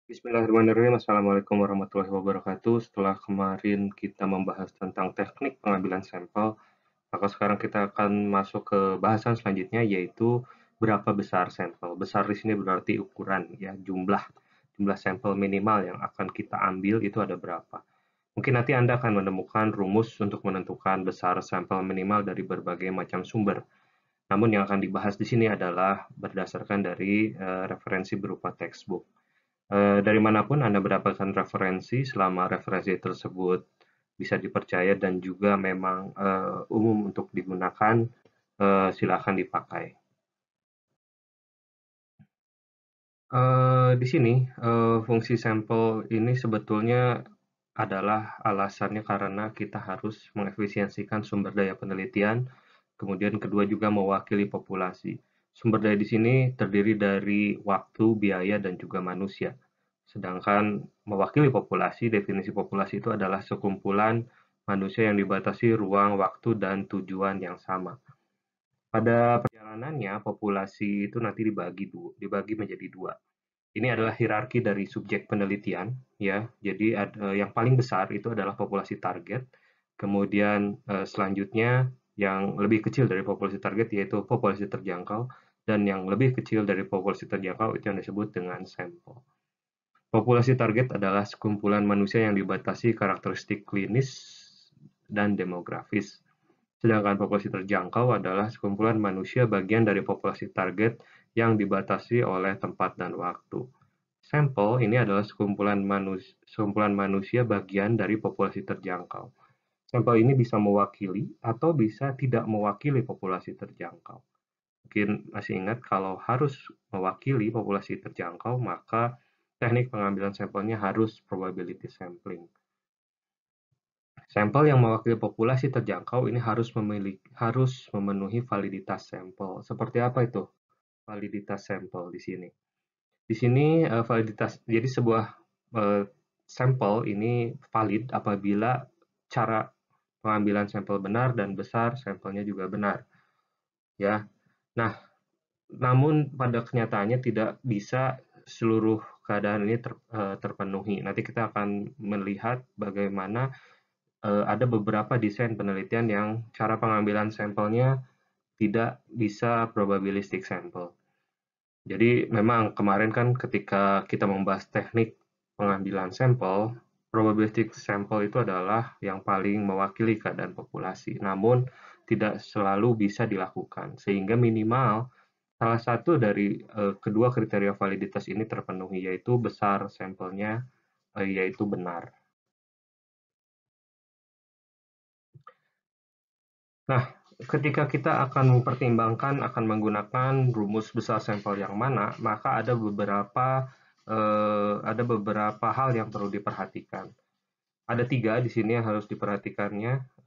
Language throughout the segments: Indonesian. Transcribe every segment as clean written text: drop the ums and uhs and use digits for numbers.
Bismillahirrahmanirrahim. Assalamualaikum warahmatullahi wabarakatuh. Setelah kemarin kita membahas tentang teknik pengambilan sampel, maka sekarang kita akan masuk ke bahasan selanjutnya, yaitu berapa besar sampel. Besar di sini berarti ukuran, ya, jumlah sampel minimal yang akan kita ambil itu ada berapa. Mungkin nanti Anda akan menemukan rumus untuk menentukan besar sampel minimal dari berbagai macam sumber. Namun yang akan dibahas di sini adalah berdasarkan dari referensi berupa textbook. Dari manapun Anda mendapatkan referensi, selama referensi tersebut bisa dipercaya dan juga memang umum untuk digunakan, silakan dipakai. Di sini fungsi sampel ini sebetulnya adalah alasannya karena kita harus mengefisiensikan sumber daya penelitian, kemudian kedua juga mewakili populasi. Sumber daya di sini terdiri dari waktu, biaya, dan juga manusia. Sedangkan mewakili populasi, definisi populasi itu adalah sekumpulan manusia yang dibatasi ruang, waktu, dan tujuan yang sama. Pada perjalanannya, populasi itu nanti dibagi menjadi dua. Ini adalah hierarki dari subjek penelitian, ya. Jadi yang paling besar itu adalah populasi target. Kemudian selanjutnya yang lebih kecil dari populasi target yaitu populasi terjangkau, dan yang lebih kecil dari populasi terjangkau itu yang disebut dengan sampel. Populasi target adalah sekumpulan manusia yang dibatasi karakteristik klinis dan demografis. Sedangkan populasi terjangkau adalah sekumpulan manusia bagian dari populasi target yang dibatasi oleh tempat dan waktu. Sampel ini adalah sekumpulan manusia bagian dari populasi terjangkau. Sampel ini bisa mewakili atau bisa tidak mewakili populasi terjangkau. Mungkin masih ingat kalau harus mewakili populasi terjangkau, maka teknik pengambilan sampelnya harus probability sampling. Sampel yang mewakili populasi terjangkau ini harus memenuhi validitas sampel. Seperti apa itu validitas sampel di sini? Di sini jadi sebuah sampel ini valid apabila cara pengambilan sampel benar dan besar sampelnya juga benar, ya. Nah, namun pada kenyataannya tidak bisa seluruh keadaan ini terpenuhi. Nanti kita akan melihat bagaimana ada beberapa desain penelitian yang cara pengambilan sampelnya tidak bisa probabilistic sample. Jadi memang kemarin kan ketika kita membahas teknik pengambilan sampel, probabilistic sample itu adalah yang paling mewakili keadaan populasi. Namun tidak selalu bisa dilakukan, sehingga minimal salah satu dari kedua kriteria validitas ini terpenuhi, yaitu besar sampelnya, yaitu benar. Nah, ketika kita akan mempertimbangkan akan menggunakan rumus besar sampel yang mana, maka ada beberapa hal yang perlu diperhatikan. Ada 3 di sini yang harus diperhatikannya.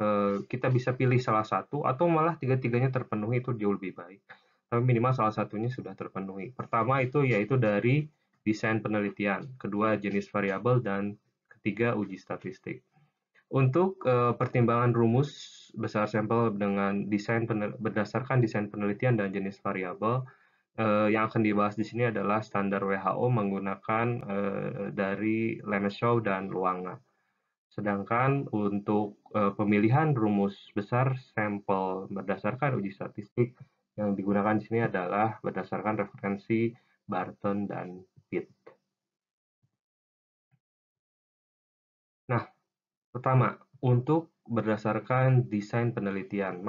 Kita bisa pilih salah satu atau malah tiga-tiganya terpenuhi, itu jauh lebih baik. Tapi minimal salah satunya sudah terpenuhi. Pertama itu yaitu dari desain penelitian, kedua jenis variabel, dan ketiga uji statistik. Untuk pertimbangan rumus besar sampel dengan berdasarkan desain penelitian dan jenis variabel, yang akan dibahas di sini adalah standar WHO menggunakan dari Lemeshow dan Luanga. Sedangkan untuk pemilihan rumus besar sampel berdasarkan uji statistik yang digunakan di sini adalah berdasarkan referensi Barton dan Pitt. Nah, pertama, untuk berdasarkan desain penelitian,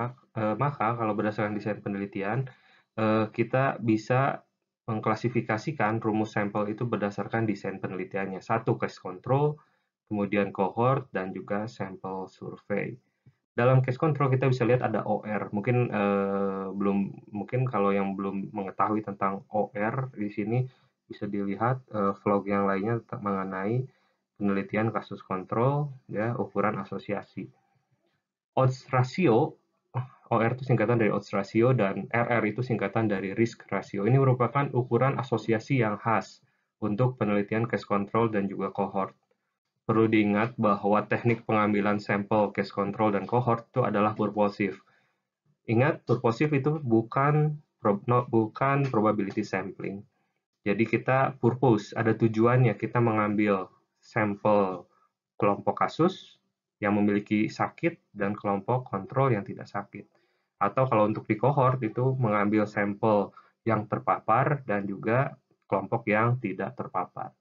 maka kalau berdasarkan desain penelitian, kita bisa mengklasifikasikan rumus sampel itu berdasarkan desain penelitiannya. Satu, case control, kemudian cohort, dan juga sampel survey. Dalam case control kita bisa lihat ada OR. Mungkin kalau yang belum mengetahui tentang OR di sini bisa dilihat vlog yang lainnya mengenai penelitian kasus kontrol, ya, ukuran asosiasi. Odds ratio, OR itu singkatan dari odds ratio, dan RR itu singkatan dari risk ratio. Ini merupakan ukuran asosiasi yang khas untuk penelitian case control dan juga cohort. Perlu diingat bahwa teknik pengambilan sampel case control dan cohort itu adalah purposive. Ingat, purposive itu bukan probability sampling. Jadi kita purpose, ada tujuannya kita mengambil sampel kelompok kasus yang memiliki sakit dan kelompok kontrol yang tidak sakit. Atau kalau untuk di cohort itu mengambil sampel yang terpapar dan juga kelompok yang tidak terpapar.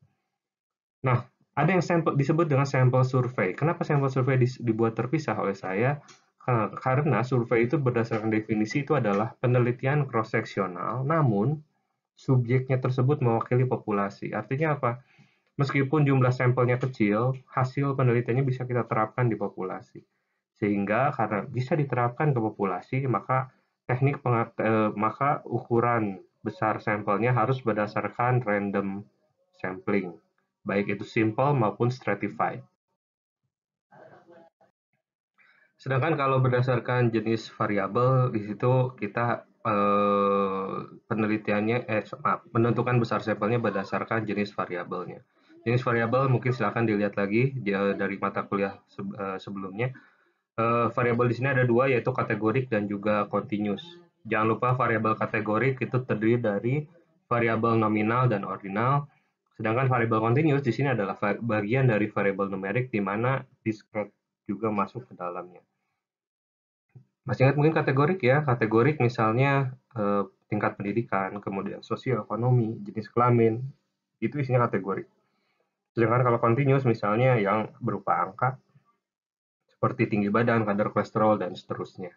Nah, ada yang sampel, disebut dengan sampel survei. Kenapa sampel survei dibuat terpisah oleh saya? Karena survei itu berdasarkan definisi itu adalah penelitian cross-seksional, namun subjeknya tersebut mewakili populasi. Artinya apa? Meskipun jumlah sampelnya kecil, hasil penelitiannya bisa kita terapkan di populasi. Sehingga karena bisa diterapkan ke populasi, maka maka ukuran besar sampelnya harus berdasarkan random sampling, baik itu simple maupun stratified. Sedangkan kalau berdasarkan jenis variabel, di situ kita penelitiannya, menentukan besar sampelnya berdasarkan jenis variabelnya. Jenis variabel mungkin silakan dilihat lagi dari mata kuliah sebelumnya. Variabel di sini ada dua, yaitu kategorik dan juga continuous. Jangan lupa variabel kategorik itu terdiri dari variabel nominal dan ordinal, sedangkan variabel continuous di sini adalah bagian dari variabel numerik di mana discrete juga masuk ke dalamnya. Masih ingat mungkin kategorik ya? Kategorik misalnya tingkat pendidikan, kemudian sosioekonomi, jenis kelamin, itu isinya kategorik. Sedangkan kalau continuous misalnya yang berupa angka, seperti tinggi badan, kadar kolesterol, dan seterusnya.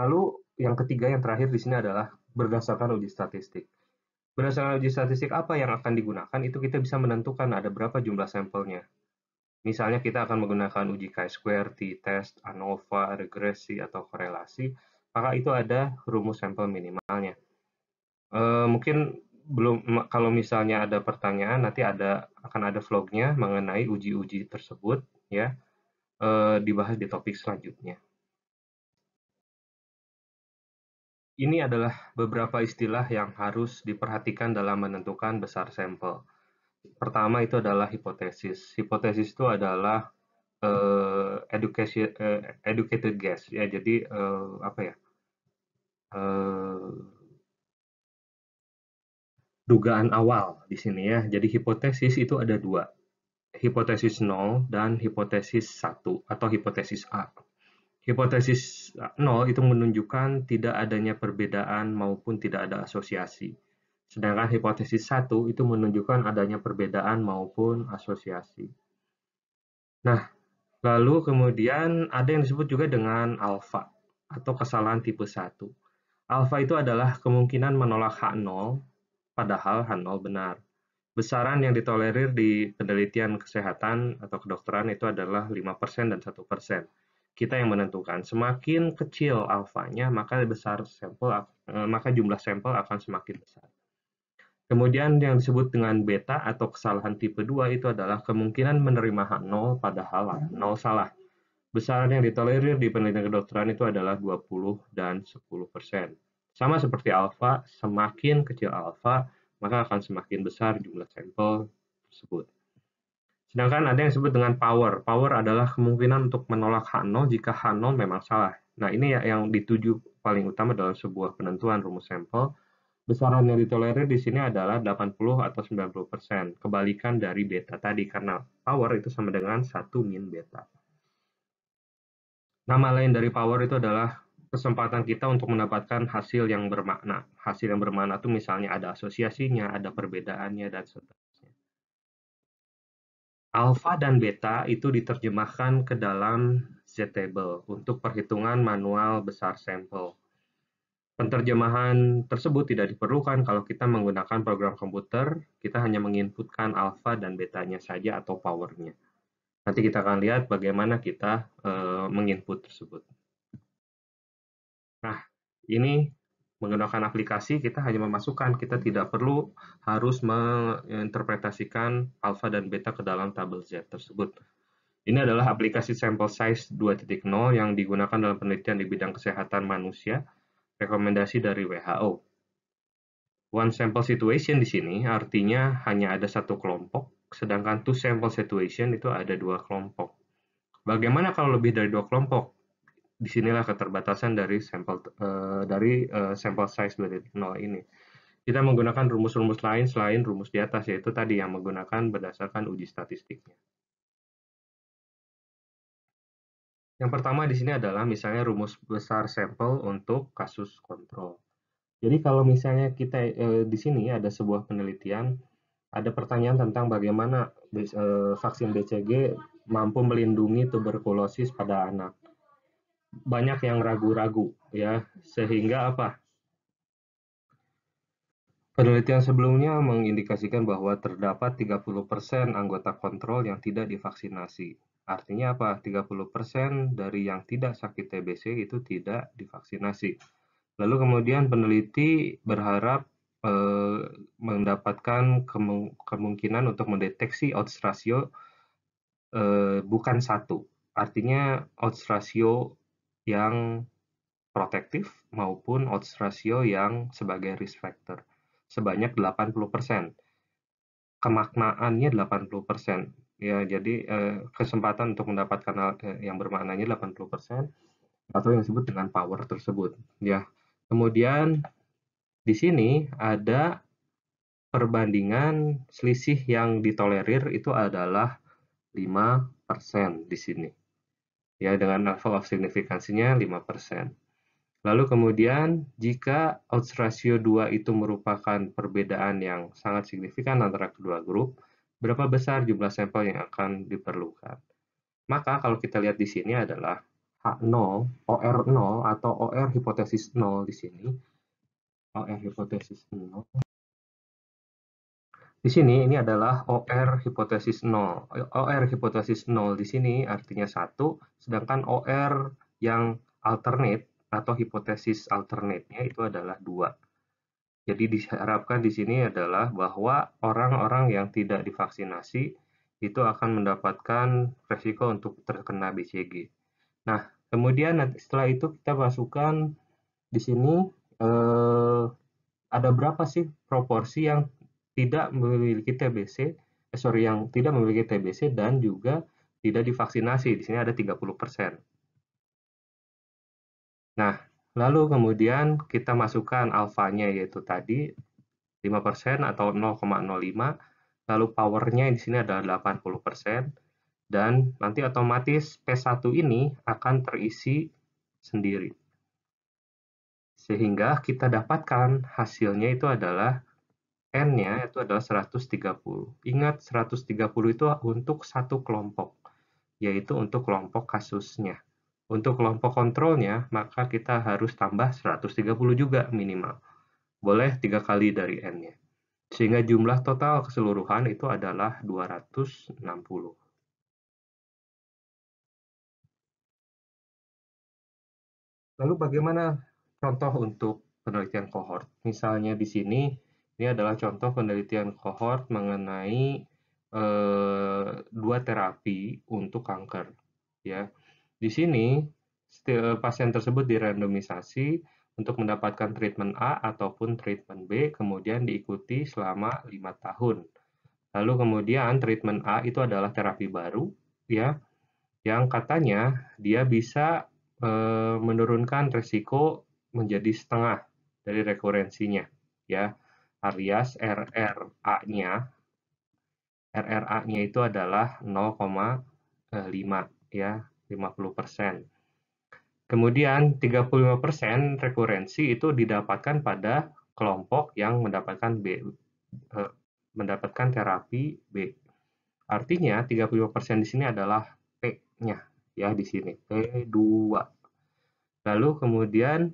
Lalu yang ketiga, yang terakhir di sini adalah berdasarkan uji statistik. Berdasarkan uji statistik apa yang akan digunakan, itu kita bisa menentukan ada berapa jumlah sampelnya. Misalnya kita akan menggunakan uji chi-square, t-test, ANOVA, regresi, atau korelasi, maka itu ada rumus sampel minimalnya. Mungkin belum, kalau misalnya ada pertanyaan, nanti akan ada vlognya mengenai uji-uji tersebut, ya, dibahas di topik selanjutnya. Ini adalah beberapa istilah yang harus diperhatikan dalam menentukan besar sampel. Pertama itu adalah hipotesis. Hipotesis itu adalah educated guess, ya. Jadi apa ya? Dugaan awal di sini ya. Jadi hipotesis itu ada dua, hipotesis 0 dan hipotesis 1 atau hipotesis A. Hipotesis 0 itu menunjukkan tidak adanya perbedaan maupun tidak ada asosiasi. Sedangkan hipotesis 1 itu menunjukkan adanya perbedaan maupun asosiasi. Nah, lalu kemudian ada yang disebut juga dengan alfa atau kesalahan tipe 1. Alfa itu adalah kemungkinan menolak H0 padahal H0 benar. Besaran yang ditolerir di penelitian kesehatan atau kedokteran itu adalah 5% dan 1%. Kita yang menentukan. Semakin kecil alfanya, maka jumlah sampel akan semakin besar. Kemudian yang disebut dengan beta atau kesalahan tipe 2 itu adalah kemungkinan menerima H0 padahal H0 salah. Besaran yang ditolerir di penelitian kedokteran itu adalah 20 dan 10%. Sama seperti alfa, semakin kecil alfa, maka akan semakin besar jumlah sampel tersebut. Sedangkan ada yang disebut dengan power. Power adalah kemungkinan untuk menolak H0 jika H0 memang salah. Nah, ini yang dituju paling utama dalam sebuah penentuan rumus sampel. Besaran yang ditolerir di sini adalah 80 atau 90%. Kebalikan dari beta tadi, karena power itu sama dengan 1 min beta. Nama lain dari power itu adalah kesempatan kita untuk mendapatkan hasil yang bermakna. Hasil yang bermakna itu misalnya ada asosiasinya, ada perbedaannya, dan seterusnya. Alpha dan beta itu diterjemahkan ke dalam Z-table untuk perhitungan manual besar sampel. Penerjemahan tersebut tidak diperlukan kalau kita menggunakan program komputer, kita hanya menginputkan alpha dan betanya saja atau powernya. Nanti kita akan lihat bagaimana kita menginput tersebut. Nah, ini menggunakan aplikasi kita hanya memasukkan, kita tidak perlu harus menginterpretasikan alpha dan beta ke dalam tabel Z tersebut. Ini adalah aplikasi Sample Size 2.0 yang digunakan dalam penelitian di bidang kesehatan manusia, rekomendasi dari WHO. One sample situation di sini artinya hanya ada satu kelompok, sedangkan two sample situation itu ada dua kelompok. Bagaimana kalau lebih dari dua kelompok? disinilah keterbatasan dari sampel size 2.0 ini. Kita menggunakan rumus-rumus lain selain rumus di atas, yaitu tadi yang menggunakan berdasarkan uji statistiknya. Yang pertama di sini adalah misalnya rumus besar sampel untuk kasus kontrol. Jadi kalau misalnya kita di sini ada sebuah penelitian, ada pertanyaan tentang bagaimana vaksin BCG mampu melindungi tuberkulosis pada anak. Banyak yang ragu-ragu ya, sehingga apa? Penelitian sebelumnya mengindikasikan bahwa terdapat 30% anggota kontrol yang tidak divaksinasi. Artinya apa? 30% dari yang tidak sakit TBC itu tidak divaksinasi. Lalu kemudian peneliti berharap mendapatkan kemungkinan untuk mendeteksi odds rasio bukan satu. Artinya odds rasio yang protektif maupun odds rasio yang sebagai risk factor sebanyak 80%. Kemaknaannya 80%. Ya, jadi kesempatan untuk mendapatkan yang bermaknanya 80% atau yang disebut dengan power tersebut, ya. Kemudian di sini ada perbandingan selisih yang ditolerir itu adalah 5% di sini. Ya, dengan level of signifikansinya 5%. Lalu kemudian jika odds ratio 2 itu merupakan perbedaan yang sangat signifikan antara kedua grup, berapa besar jumlah sampel yang akan diperlukan? Maka kalau kita lihat di sini adalah H0, OR0 atau OR hipotesis 0 di sini. OR hipotesis 0. Di sini ini adalah OR hipotesis 0. OR hipotesis 0 di sini artinya 1, sedangkan OR yang alternate atau hipotesis alternate-nya itu adalah 2. Jadi diharapkan di sini adalah bahwa orang-orang yang tidak divaksinasi itu akan mendapatkan resiko untuk terkena BCG. Nah, kemudian setelah itu kita masukkan di sini ada berapa sih proporsi yang tidak memiliki TBC, yang tidak memiliki TBC dan juga tidak divaksinasi. Di sini ada 30%. Nah, lalu kemudian kita masukkan alfanya yaitu tadi 5% atau 0,05, lalu powernya di sini adalah 80%, dan nanti otomatis P1 ini akan terisi sendiri. Sehingga kita dapatkan hasilnya itu adalah N-nya itu adalah 130. Ingat 130 itu untuk satu kelompok, yaitu untuk kelompok kasusnya. Untuk kelompok kontrolnya, maka kita harus tambah 130 juga minimal. Boleh 3 kali dari N-nya. Sehingga jumlah total keseluruhan itu adalah 260. Lalu bagaimana contoh untuk penelitian kohort? Misalnya di sini, ini adalah contoh penelitian kohort mengenai 2 terapi untuk kanker. Ya, di sini pasien tersebut dirandomisasi untuk mendapatkan treatment A ataupun treatment B, kemudian diikuti selama 5 tahun. Lalu kemudian treatment A itu adalah terapi baru, ya, yang katanya dia bisa menurunkan resiko menjadi setengah dari rekurensinya, ya, alias RRA-nya itu adalah 0,5, ya, 50%. Kemudian 35% rekurensi itu didapatkan pada kelompok yang mendapatkan terapi B. Artinya 35% di sini adalah P-nya, ya, di sini P2. Lalu kemudian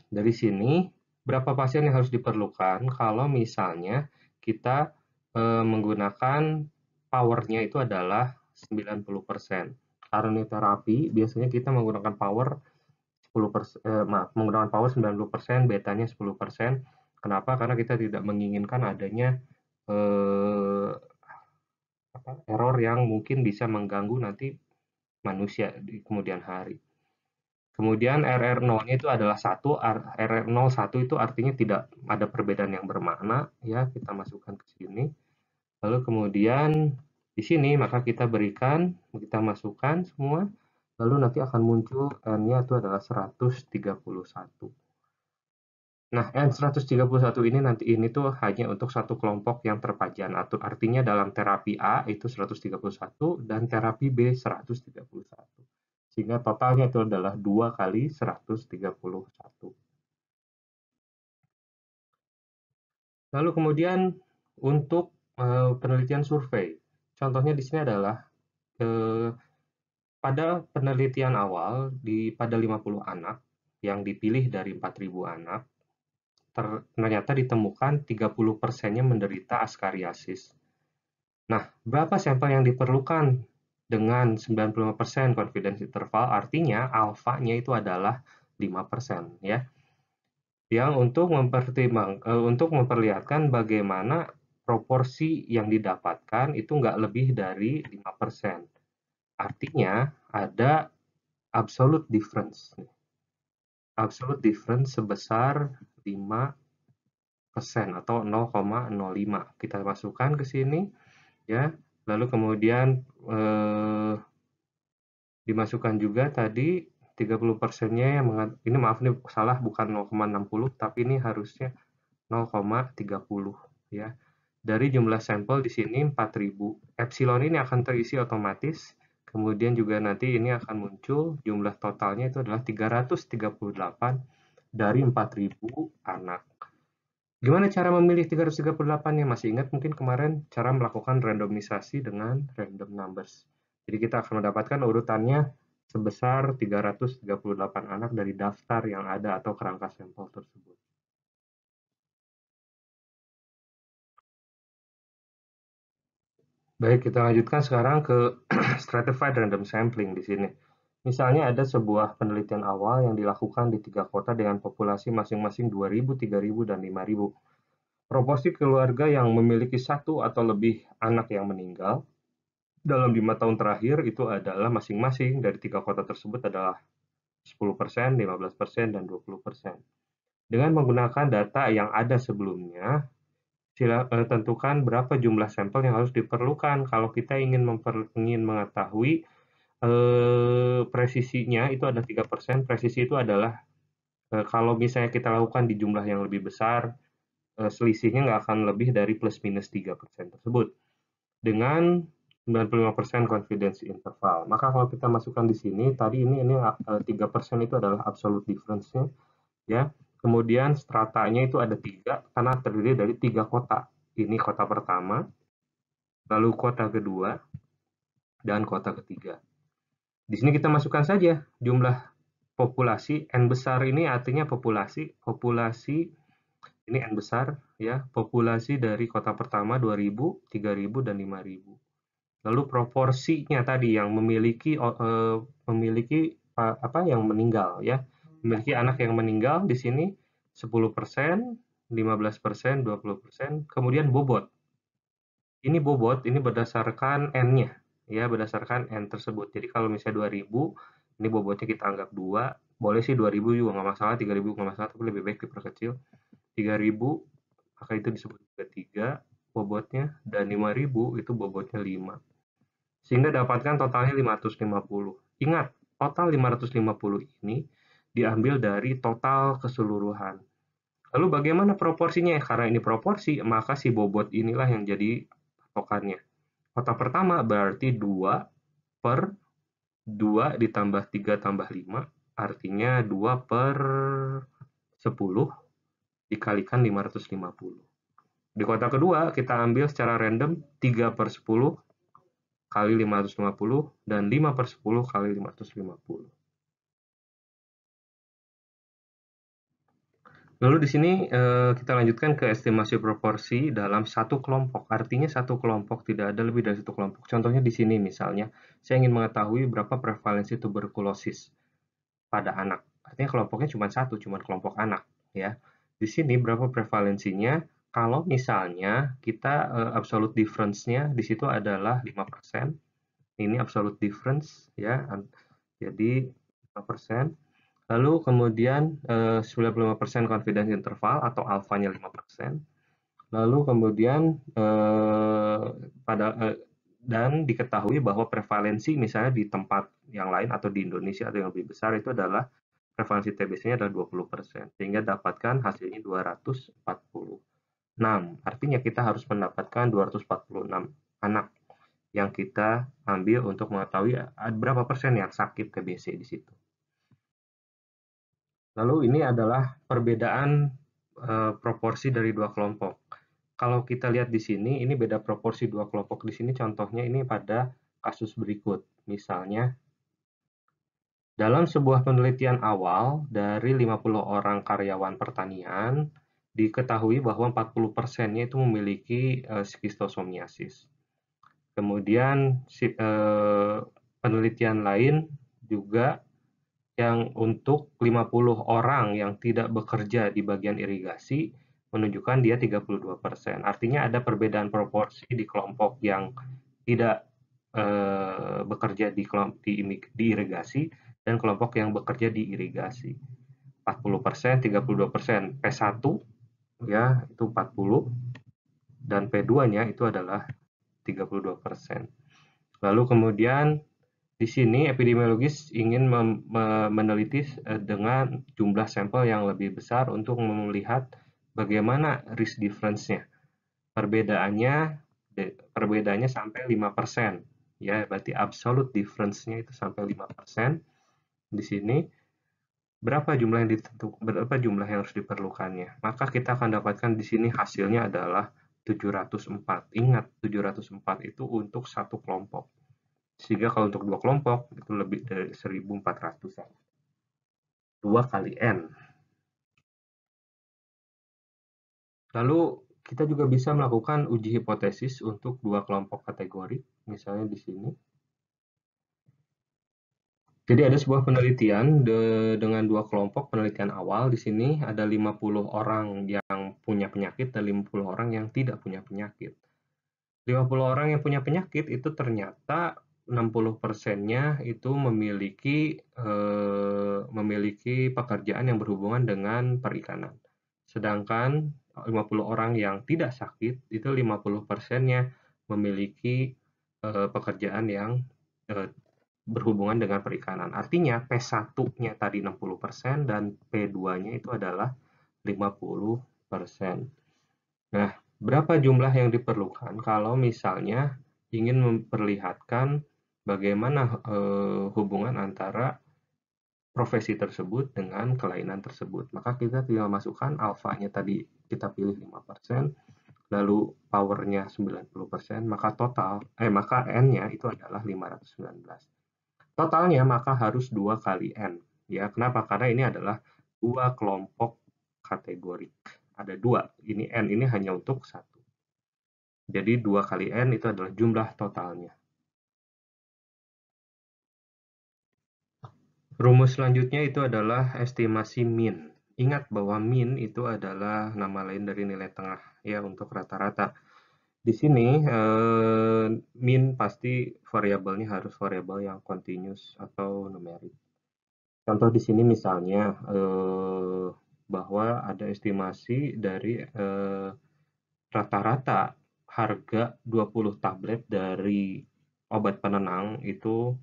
dari sini berapa pasien yang harus diperlukan kalau misalnya kita menggunakan powernya itu adalah 90%. Karena ini terapi, biasanya kita menggunakan power 90%, betanya 10%. Kenapa? Karena kita tidak menginginkan adanya error yang mungkin bisa mengganggu nanti manusia di kemudian hari. Kemudian RR0-nya itu adalah 1, RR01 itu artinya tidak ada perbedaan yang bermakna, ya, kita masukkan ke sini. Lalu kemudian di sini maka kita masukkan semua, lalu nanti akan muncul N-nya itu adalah 131. Nah, N131 ini tuh hanya untuk satu kelompok yang terpajan. Artinya dalam terapi A itu 131 dan terapi B 131. Sehingga totalnya itu adalah 2 kali 131. Lalu kemudian untuk penelitian survei. Contohnya di sini adalah eh, pada penelitian awal pada 50 anak yang dipilih dari 4.000 anak, ternyata ditemukan 30%-nya menderita askariasis. Nah, berapa sampel yang diperlukan dengan 95% confidence interval? Artinya alfanya itu adalah 5%, ya. Yang untuk memperlihatkan bagaimana proporsi yang didapatkan itu nggak lebih dari 5%. Artinya ada absolute difference. Absolute difference sebesar 5% atau 0,05. Kita masukkan ke sini, ya. Lalu kemudian dimasukkan juga tadi 30%-nya yang ini maaf nih salah, bukan 0,60 tapi ini harusnya 0,30, ya. Dari jumlah sampel di sini 4.000. Epsilon ini akan terisi otomatis. Kemudian juga nanti ini akan muncul jumlah totalnya itu adalah 338 dari 4.000 anak. Gimana cara memilih 338-nya? Masih ingat mungkin kemarin cara melakukan randomisasi dengan random numbers. Jadi kita akan mendapatkan urutannya sebesar 338 anak dari daftar yang ada atau kerangka sampel tersebut. Baik, kita lanjutkan sekarang ke stratified random sampling di sini. Misalnya ada sebuah penelitian awal yang dilakukan di 3 kota dengan populasi masing-masing 2.000, 3.000, dan 5.000. Proporsi keluarga yang memiliki satu atau lebih anak yang meninggal dalam 5 tahun terakhir itu adalah masing-masing dari 3 kota tersebut adalah 10%, 15%, dan 20%. Dengan menggunakan data yang ada sebelumnya, tentukan berapa jumlah sampel yang harus diperlukan kalau kita ingin mengetahui presisinya itu ada 3%. Presisi itu adalah kalau misalnya kita lakukan di jumlah yang lebih besar, selisihnya nggak akan lebih dari plus minus 3% tersebut. Dengan 95% confidence interval. Maka kalau kita masukkan di sini, tadi ini 3% itu adalah absolute difference-nya, ya. Kemudian stratanya itu ada 3 karena terdiri dari 3 kota. Ini kota pertama, lalu kota kedua, dan kota ketiga. Di sini kita masukkan saja jumlah populasi. N besar ini artinya populasi ini N besar, ya, populasi dari kota pertama 2.000, 3.000, dan 5.000. Lalu proporsinya tadi yang memiliki yang meninggal, ya, memiliki anak yang meninggal di sini 10%, 15%, 20%. Kemudian bobot. Ini bobot, ini berdasarkan N-nya, ya, berdasarkan N tersebut. Jadi kalau misalnya 2.000, ini bobotnya kita anggap 2, boleh sih 2.000 juga nggak masalah, 3.000 nggak masalah, tapi lebih baik diperkecil. 3.000, maka itu disebut juga 3 bobotnya, dan 5.000 itu bobotnya 5. Sehingga dapatkan totalnya 550. Ingat, total 550 ini diambil dari total keseluruhan. Lalu bagaimana proporsinya? Karena ini proporsi, maka si bobot inilah yang jadi patokannya. Kota pertama berarti 2 per 2 ditambah 3 tambah 5, artinya 2 per 10 dikalikan 550. Di kota kedua, kita ambil secara random 3 per 10 kali 550 dan 5 per 10 kali 550. Lalu di sini kita lanjutkan ke estimasi proporsi dalam satu kelompok. Artinya satu kelompok, tidak ada lebih dari satu kelompok. Contohnya di sini misalnya, saya ingin mengetahui berapa prevalensi tuberkulosis pada anak. Artinya kelompoknya cuma satu, cuma kelompok anak, ya. Di sini berapa prevalensinya? Kalau misalnya kita absolute difference-nya di situ adalah 5%. Ini absolute difference, ya. Jadi 5%. Lalu kemudian 95% confidence interval atau alfanya 5%. Lalu kemudian dan diketahui bahwa prevalensi misalnya di tempat yang lain atau di Indonesia atau yang lebih besar itu adalah prevalensi TBC-nya adalah 20%, sehingga dapatkan hasilnya 246. Artinya kita harus mendapatkan 246 anak yang kita ambil untuk mengetahui berapa persen yang sakit TBC di situ. Lalu ini adalah perbedaan proporsi dari dua kelompok. Kalau kita lihat di sini, ini beda proporsi dua kelompok di sini. Contohnya ini pada kasus berikut. Misalnya, dalam sebuah penelitian awal dari 50 orang karyawan pertanian, diketahui bahwa 40%-nya itu memiliki skistosomiasis. Kemudian penelitian lain juga yang untuk 50 orang yang tidak bekerja di bagian irigasi menunjukkan dia 32%. Artinya ada perbedaan proporsi di kelompok yang tidak bekerja di irigasi dan kelompok yang bekerja di irigasi. 40%, 32%. P1 ya itu 40 dan P2-nya itu adalah 32%. Lalu kemudian di sini epidemiologis ingin meneliti dengan jumlah sampel yang lebih besar untuk melihat bagaimana risk difference-nya. Perbedaannya sampai 5%. Ya, berarti absolute difference-nya itu sampai 5%. Di sini berapa jumlah yang harus diperlukannya. Maka kita akan dapatkan di sini hasilnya adalah 704. Ingat, 704 itu untuk satu kelompok. Sehingga kalau untuk dua kelompok, itu lebih dari 1.400. 2 kali N. Lalu, kita juga bisa melakukan uji hipotesis untuk dua kelompok kategori. Misalnya di sini. Jadi ada sebuah penelitian dengan dua kelompok penelitian awal. Di sini ada 50 orang yang punya penyakit dan 50 orang yang tidak punya penyakit. 50 orang yang punya penyakit itu ternyata 60%-nya itu memiliki pekerjaan yang berhubungan dengan perikanan. Sedangkan 50 orang yang tidak sakit itu 50%-nya memiliki pekerjaan yang berhubungan dengan perikanan. Artinya P1-nya tadi 60% dan P2-nya itu adalah 50%. Nah, berapa jumlah yang diperlukan kalau misalnya ingin memperlihatkan bagaimana hubungan antara profesi tersebut dengan kelainan tersebut. Maka kita tinggal masukkan alfanya tadi kita pilih 5%, lalu powernya 90%, maka N-nya itu adalah 519. Totalnya maka harus 2 kali N. Ya, kenapa? Karena ini adalah dua kelompok kategorik. Ada dua. Ini N ini hanya untuk satu. Jadi 2 kali N itu adalah jumlah totalnya. Rumus selanjutnya itu adalah estimasi mean. Ingat bahwa mean itu adalah nama lain dari nilai tengah ya untuk rata-rata. Di sini mean pasti variabelnya harus variabel yang continuous atau numerik. Contoh di sini misalnya bahwa ada estimasi dari rata-rata harga 20 tablet dari obat penenang itu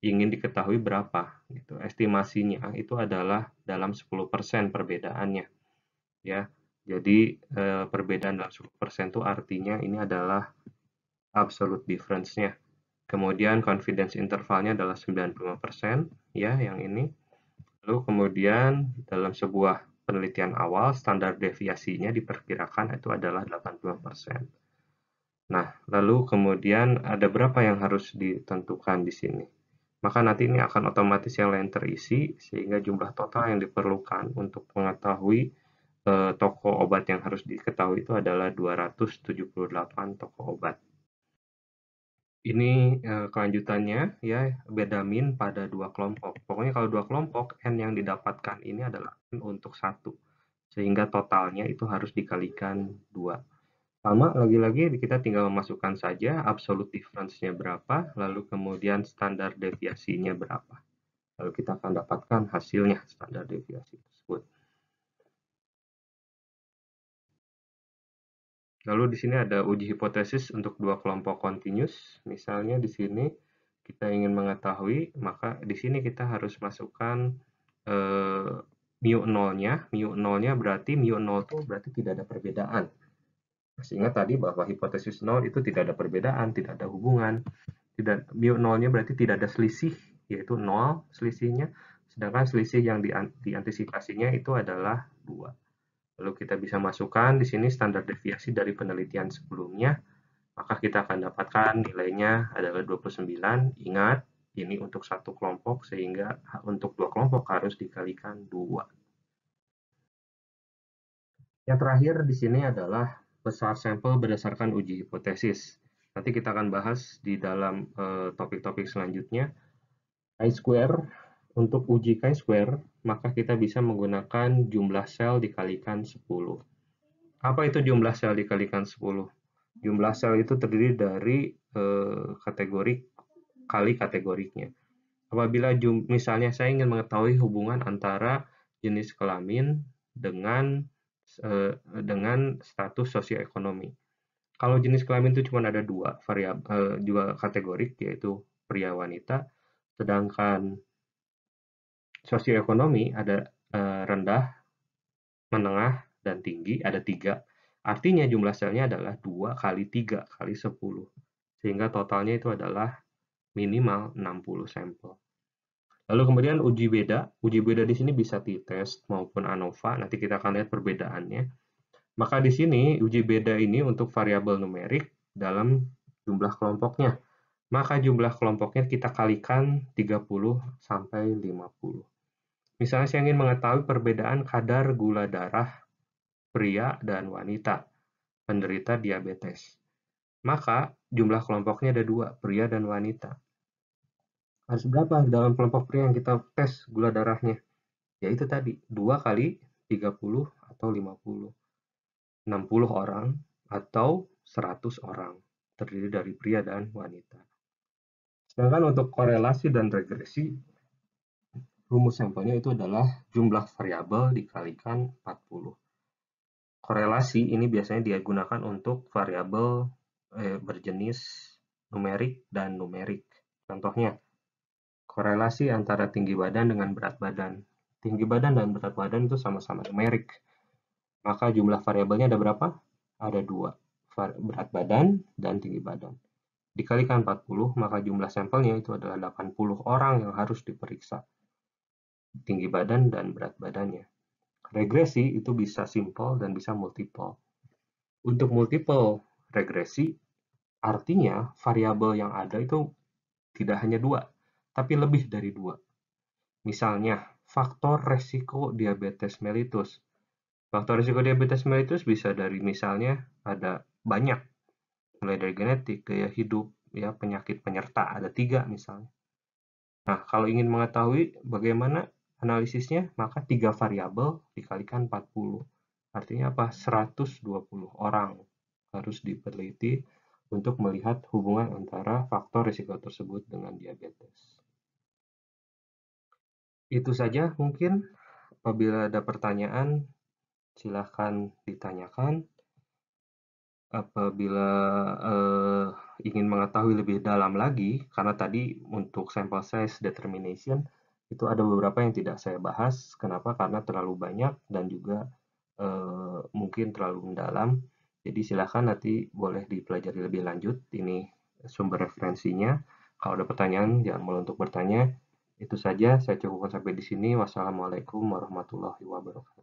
ingin diketahui berapa gitu. Estimasinya itu adalah dalam 10% perbedaannya ya. Jadi perbedaan dalam 10% itu artinya ini adalah absolute difference-nya. Kemudian confidence intervalnya adalah 95% ya yang ini. Lalu kemudian dalam sebuah penelitian awal standar deviasinya diperkirakan itu adalah 80%. Nah, lalu kemudian ada berapa yang harus ditentukan di sini. Maka nanti ini akan otomatis yang lain terisi, sehingga jumlah total yang diperlukan untuk mengetahui toko obat yang harus diketahui itu adalah 278 toko obat. Ini kelanjutannya ya, beda min pada dua kelompok. Pokoknya kalau dua kelompok, N yang didapatkan ini adalah N untuk 1. Sehingga totalnya itu harus dikalikan 2. Sama, lagi-lagi kita tinggal memasukkan saja absolute difference-nya berapa, lalu kemudian standar deviasinya berapa. Lalu kita akan dapatkan hasilnya, standar deviasi tersebut. Lalu di sini ada uji hipotesis untuk dua kelompok continuous. Misalnya di sini kita ingin mengetahui, maka di sini kita harus masukkan mu nolnya. Mu nolnya berarti mu nol itu berarti tidak ada perbedaan. Masih ingat tadi bahwa hipotesis nol itu tidak ada perbedaan, tidak ada hubungan. Mu nolnya berarti tidak ada selisih, yaitu nol selisihnya, sedangkan selisih yang diantisipasinya itu adalah 2. Lalu kita bisa masukkan di sini standar deviasi dari penelitian sebelumnya, maka kita akan dapatkan nilainya adalah 29. Ingat, ini untuk satu kelompok, sehingga untuk 2 kelompok harus dikalikan 2. Yang terakhir di sini adalah besar sampel berdasarkan uji hipotesis. Nanti kita akan bahas di dalam topik-topik selanjutnya. Chi-square, untuk uji chi-square, maka kita bisa menggunakan jumlah sel dikalikan 10. Apa itu jumlah sel dikalikan 10? Jumlah sel itu terdiri dari kategori kali kategoriknya. Apabila misalnya saya ingin mengetahui hubungan antara jenis kelamin dengan status sosioekonomi. Kalau jenis kelamin itu cuma ada dua kategorik, yaitu pria wanita, sedangkan sosioekonomi ada rendah, menengah, dan tinggi, ada 3. Artinya jumlah selnya adalah 2 kali 3 kali 10. Sehingga totalnya itu adalah minimal 60 sampel. Lalu kemudian uji beda. Uji beda di sini bisa t-test maupun ANOVA. Nanti kita akan lihat perbedaannya. Maka di sini uji beda ini untuk variabel numerik dalam jumlah kelompoknya. Maka jumlah kelompoknya kita kalikan 30 sampai 50. Misalnya saya ingin mengetahui perbedaan kadar gula darah pria dan wanita penderita diabetes. Maka jumlah kelompoknya ada 2, pria dan wanita. Harus berapa dalam kelompok pria yang kita tes gula darahnya? Yaitu tadi, 2 kali 30 atau 50. 60 orang atau 100 orang, terdiri dari pria dan wanita. Sedangkan untuk korelasi dan regresi, rumus sampelnya itu adalah jumlah variabel dikalikan 40. Korelasi ini biasanya digunakan untuk variabel berjenis numerik dan numerik. Contohnya, korelasi antara tinggi badan dengan berat badan. Tinggi badan dan berat badan itu sama-sama numerik. Maka jumlah variabelnya ada berapa? Ada 2, berat badan dan tinggi badan. Dikalikan 40, maka jumlah sampelnya itu adalah 80 orang yang harus diperiksa. Tinggi badan dan berat badannya. Regresi itu bisa simple dan bisa multiple. Untuk multiple regresi, artinya variabel yang ada itu tidak hanya 2, tapi lebih dari 2. Misalnya, faktor resiko diabetes mellitus. Faktor risiko diabetes mellitus bisa dari misalnya ada banyak, mulai dari genetik, gaya hidup, ya penyakit penyerta, ada 3 misalnya. Nah, kalau ingin mengetahui bagaimana analisisnya, maka 3 variabel dikalikan 40. Artinya apa? 120 orang harus diteliti untuk melihat hubungan antara faktor risiko tersebut dengan diabetes. Itu saja mungkin. Apabila ada pertanyaan, silahkan ditanyakan. Apabila ingin mengetahui lebih dalam lagi, karena tadi untuk sample size determination, itu ada beberapa yang tidak saya bahas. Kenapa? Karena terlalu banyak dan juga mungkin terlalu mendalam. Jadi silahkan nanti boleh dipelajari lebih lanjut. Ini sumber referensinya. Kalau ada pertanyaan, jangan malu untuk bertanya. Itu saja, saya cukupkan sampai di sini. Wassalamualaikum warahmatullahi wabarakatuh.